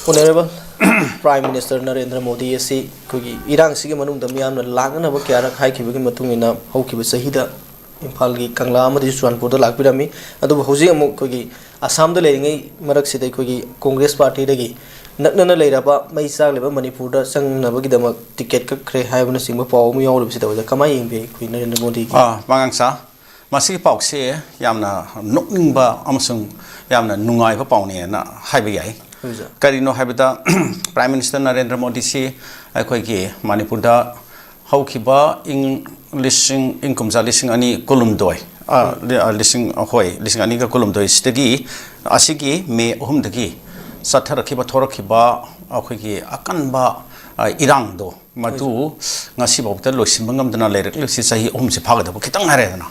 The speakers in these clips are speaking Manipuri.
Honorable Prime Minister Narendra Modi asi kogi irang sige manungda miyamna lagna ba kyara khai khibagi matungina haukiba sahida Imphal gi Kangla amadi Suranpur da lakbirami adu hoji amu kogi Assam da leringai marak sidai kogi Congress Party dagi naknana leiraba mai sang leba Manipur da sangnabagi dama ticket ka khre haibna singba paw mu yawrib sida wada kamai yengbe koi Narendra Modi mangangsa masi paukse yamna nokningba amasung yamna nungai ba pawne na haiba yai Karino habita Prime Minister Narendra Modi si akhoi Manipur da haukiba lising kumza lising ani kolumdoi lising ahoi lising ani ka kolumdoi stegi asigi me dagi satharakiba thorakiba akhoi akanba irang do madu ngasi bawta loisim ngamdana lerak lisi sahi si phagada khitang haredana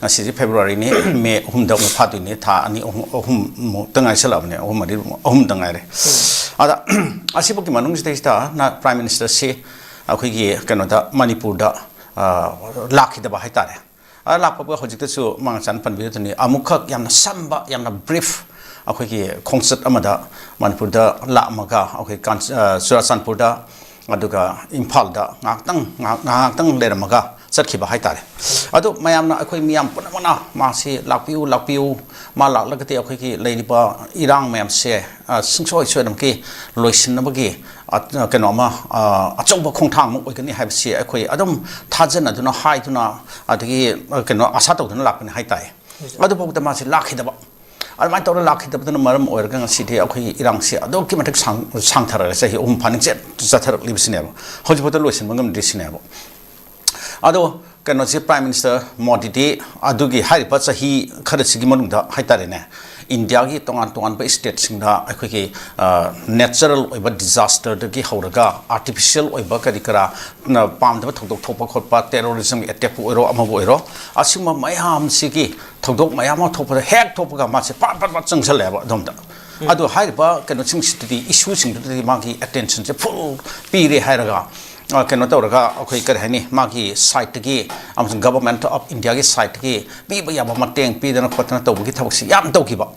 ngasi February ni me da mu phadu ni tha ani mo tangai salabne mari tangai re ada asiboki manung sita na Prime Minister si akhoi kanoda Manipur da lakhida ba haitare lakpa ba hojikta su mangchan panbi tani amukha yamna samba yamna brief akhoi concert amada Manipur da lamaga akhoi Surasanpur da aduga Imphal da ngakhtang leramaga satkiba haitare adu mayamna akhoi miyam punamana masi lakpiu ma laklagati akhoi leiriba irang mayam se sungsoi soidamki loisinabagi kenoma achongba khongthang mo oikani haibsi akhoi adum thajana duna haiduna adagi keno asa tawduna lakpani haitai adu bokta masi lakhidaba almai tawra lakhidaba maram oirga sidi akhoi irang se adu ki matak sangthara sahi phaning jet jathar libsineba hojibota loisin mangam disineba ado kano si Prime Minister Modi di adugi haripa sahi kharasigi manungda haitare ne India gi tongan ba state singda akhoi natural oiba disaster dagi hauraga artificial oiba karikara na pamdaba thokdok thopa khotpa terrorism attack oiro amabu oiro asima mayam sigi thokdok mayam thopa hek thopa ma se pa changsaleba domda adu haripa kano sing city issue sing di magi attention se full pire hairaga keno tawraga akhoi kar hani magi site gi government of India gi site gi bi ba yaba mateng pi dana khotna tawgi thabksi yam tawkiba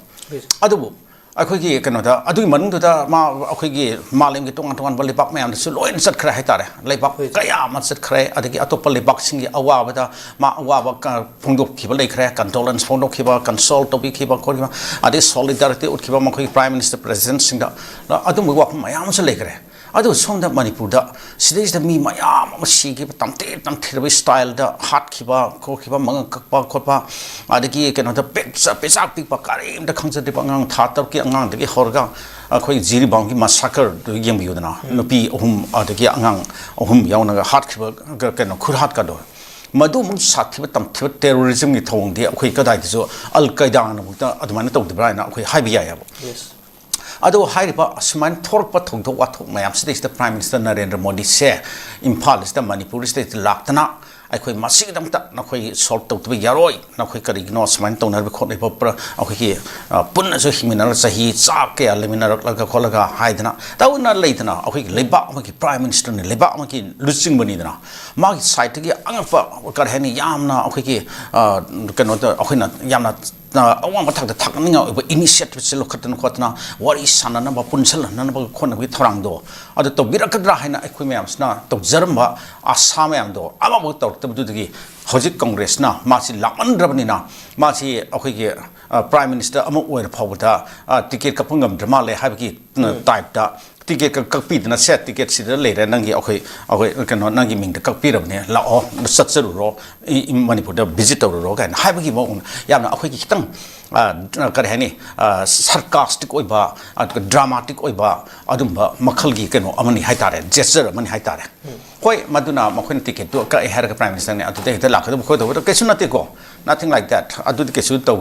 adubu akhoi gi keno da adui manung da ma akhoi gi malim gi tongan balibak mayam su loin sat khra haitare leibak kaya ma sat khra adagi atop lebak singi awa da ma awa ka phongdok khiba lei khra condolence phongdok khiba console topic khiba khorima adi solidarity utkhiba ma khoi Prime Minister President singda adum wa mayam se lei khra adu somda Manipur da sidai da mi mayam sigi tamte style da hat khiba ko khiba mang kakpa khotpa adagi keno da pesa pikpa karim da khangsa de pangang thatar ki angang de horga akhoi jiri bang ki massacre yem biudana nupi adagi angang yauna ga hat khiba keno khur hat ka do madu mung sathiba tamthiba terrorism gi thong de akhoi kadai de al qaeda na bukta adumana tawdibra na akhoi haibiya yabo yes ado hairiba asman thorpa thongdok wathok mayam state the Prime Minister Narendra Modi se Imphal state Manipur state laktana akhoi masigdam ta nakhoi solve tawtba yaroi nakhoi karigno asman tawnar khotne popra akhoi punna so himinar sahi chake aliminar laga kholaga haidana tauna leitana akhoi leba amaki Prime Minister ne leba amaki lusing bani dana magi site gi angpa karhani yamna akhoi kano akhoi yamna awang batak da thakninga initiative selo khatan khotna wari sanana ba punsal nana ba khona bi thorang do adu to birakadra haina akhoi mayam sna to jaramba asam yam do ama bo to tabudigi hojik Congress na masi lamandrabni na masi akhoi ge Prime Minister amu oir phawda ticket kapungam drama le habki type da ticket kakpi na set ticket sida lere nangi akhoi kano nangi ming da kakpi rabne la o satsaru ro Manipur da visitor ro kan habki mo yamna akhoi ki kitang karhani sarcastic oiba dramatic oiba adumba makhal gi kano amani haitare gesture amani haitare koi maduna makhon ticket to ka her ka Prime Minister ne adu de la khadu kho do kesu nate ko nothing like that adu kesu to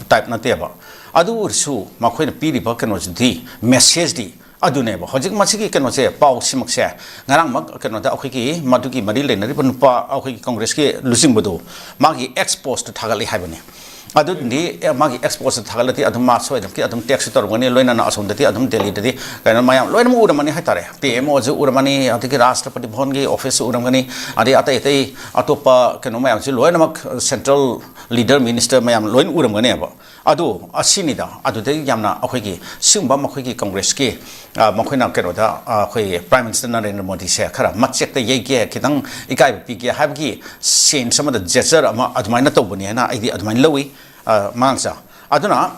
type nate ba adu su makhoi piri ba kano di message di adune ba hojik masigi kano se pau simak se ngarang mak kano da akhoi ki madugi mari lenari panpa akhoi Congress ke losing bodo magi exposed thagali haibani adu ni magi exposed thagalati adum ma soi ki adum tax tor ngani loina na asum dati adum delhi dati kana mayam loina mu uramani haitare pmo ju uramani adiki rashtrapati bhavan gi office uramani adi atai atai atopa kano mayam si loina mak central leader minister mayam loin uramgane ba adu asinida adu de yamna akhoi gi singba makhoi gi congress ki makhoi na kero da akhoi prime minister Narendra Modi se khara machek te yege kitang ikai pi ge habgi sen sama da gesture ama admaina to bani na idi admain lawi mangsa aduna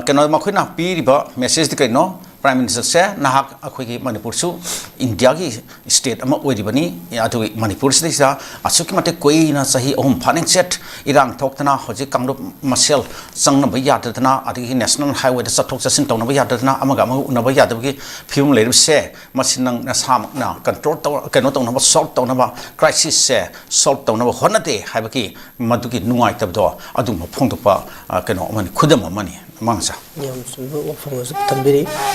keno makhoi na pi riba message de kaino Prime Minister se nahak akhoi Manipur su India ki state ama oiribani atu Manipur se sa asuki mate koi na sahi om phaning set irang thoktana hoji kangrup masel sangna ba yadana adi national highway da sathok sasin tawna ba yadana amaga ama una ba yadabki film lerim se masinang na sam na control taw keno tawna ba solve tawna ba crisis se solve tawna ba honate haibaki maduki nungai tabdo adu ma phongtok pa keno mani khudam mani mangsa yam sunbu ofang tanbiri